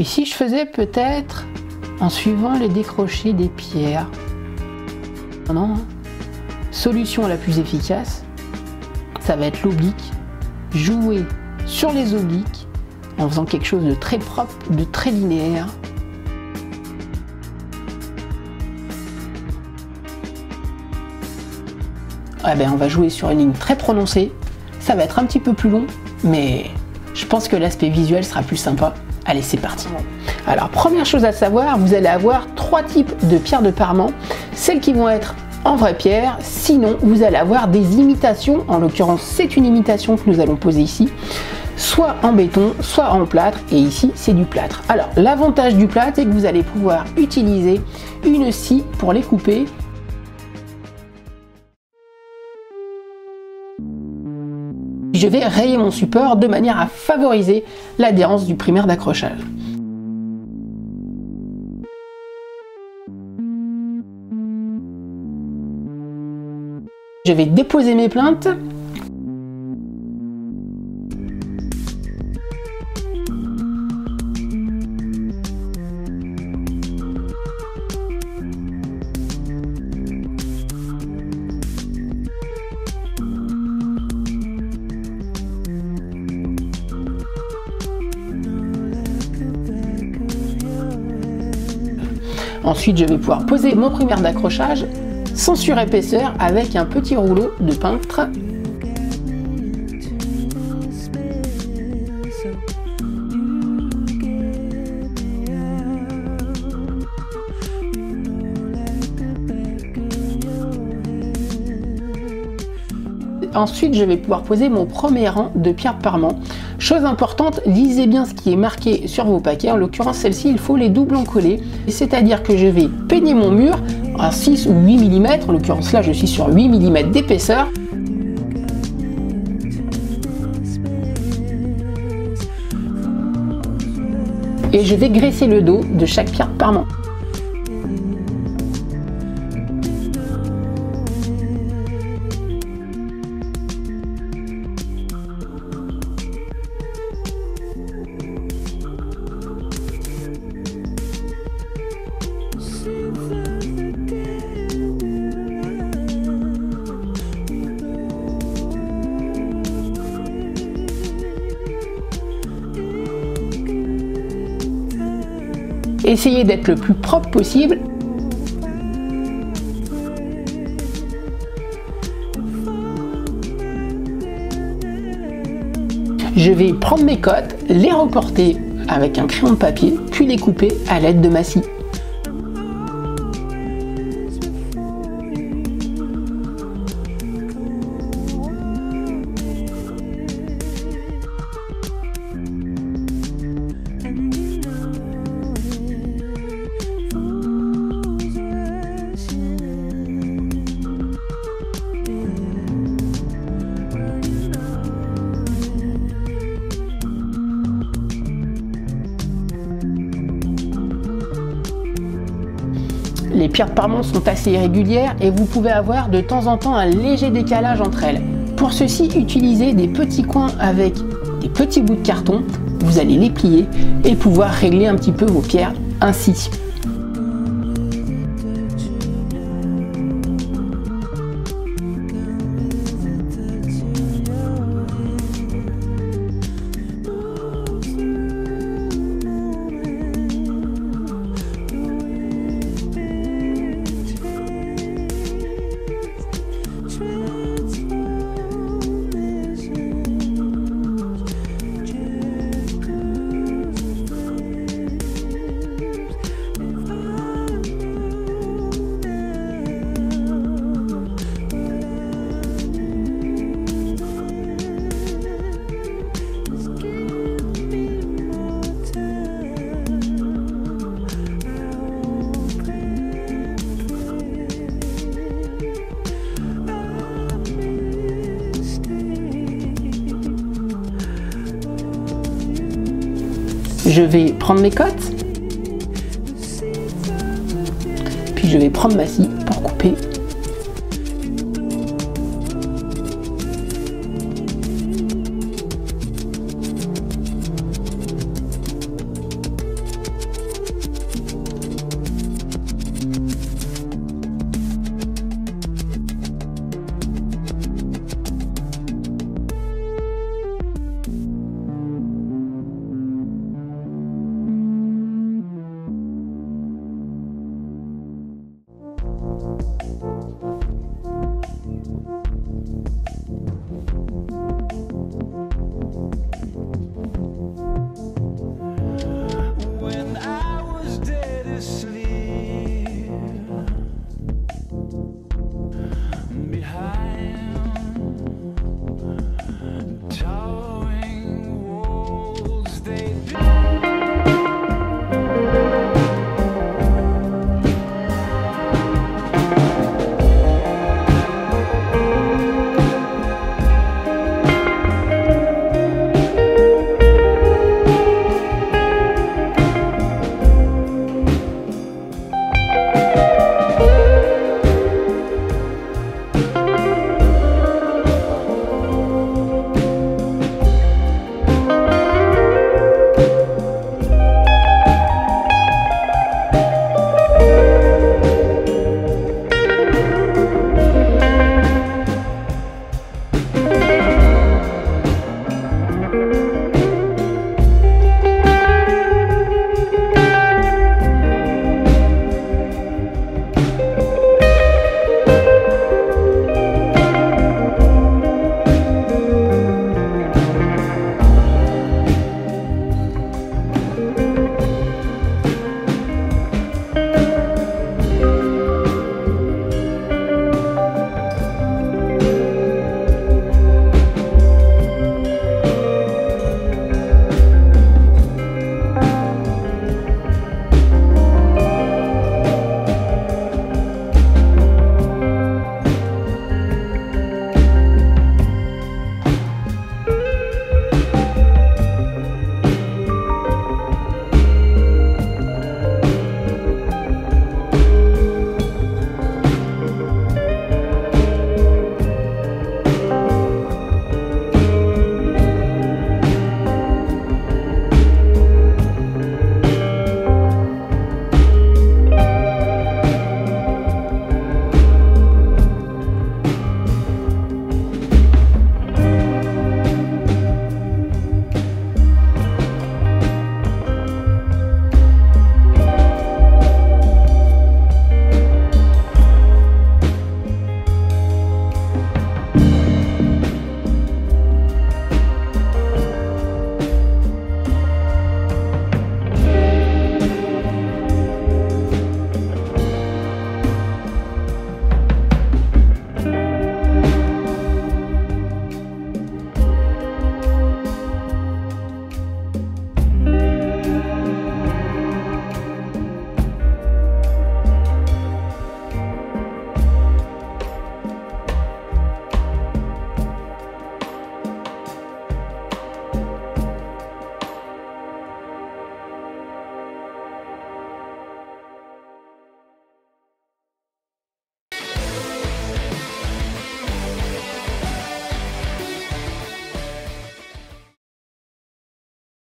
Et si je faisais peut-être en suivant les décrochés des pierres? Non, solution la plus efficace, ça va être l'oblique. Jouer sur les obliques en faisant quelque chose de très propre, de très linéaire. Ah ben, on va jouer sur une ligne très prononcée. Ça va être un petit peu plus long, mais je pense que l'aspect visuel sera plus sympa. Allez, c'est parti. Alors, première chose à savoir, vous allez avoir 3 types de pierres de parement. Celles qui vont être en vraie pierre, sinon vous allez avoir des imitations. En l'occurrence, c'est une imitation que nous allons poser ici, soit en béton, soit en plâtre, et ici c'est du plâtre. Alors, l'avantage du plâtre, c'est que vous allez pouvoir utiliser une scie pour les couper. Je vais rayer mon support de manière à favoriser l'adhérence du primaire d'accrochage. Je vais déposer mes plaintes. Ensuite, je vais pouvoir poser mon primaire d'accrochage sans surépaisseur avec un petit rouleau de peintre. Ensuite, je vais pouvoir poser mon premier rang de pierres parement. Chose importante, lisez bien ce qui est marqué sur vos paquets. En l'occurrence, celle-ci, il faut les doublons collés. C'est-à-dire que je vais peigner mon mur à 6 ou 8 mm. En l'occurrence, là, je suis sur 8 mm d'épaisseur. Et je vais graisser le dos de chaque pierre parement. Essayez d'être le plus propre possible. Je vais prendre mes cotes, les recorter avec un crayon de papier, puis les couper à l'aide de ma scie. Les pierres de parement sont assez irrégulières et vous pouvez avoir de temps en temps un léger décalage entre elles. Pour ceci, utilisez des petits coins avec des petits bouts de carton. Vous allez les plier et pouvoir régler un petit peu vos pierres ainsi. Je vais prendre mes cotes, puis je vais prendre ma scie pour couper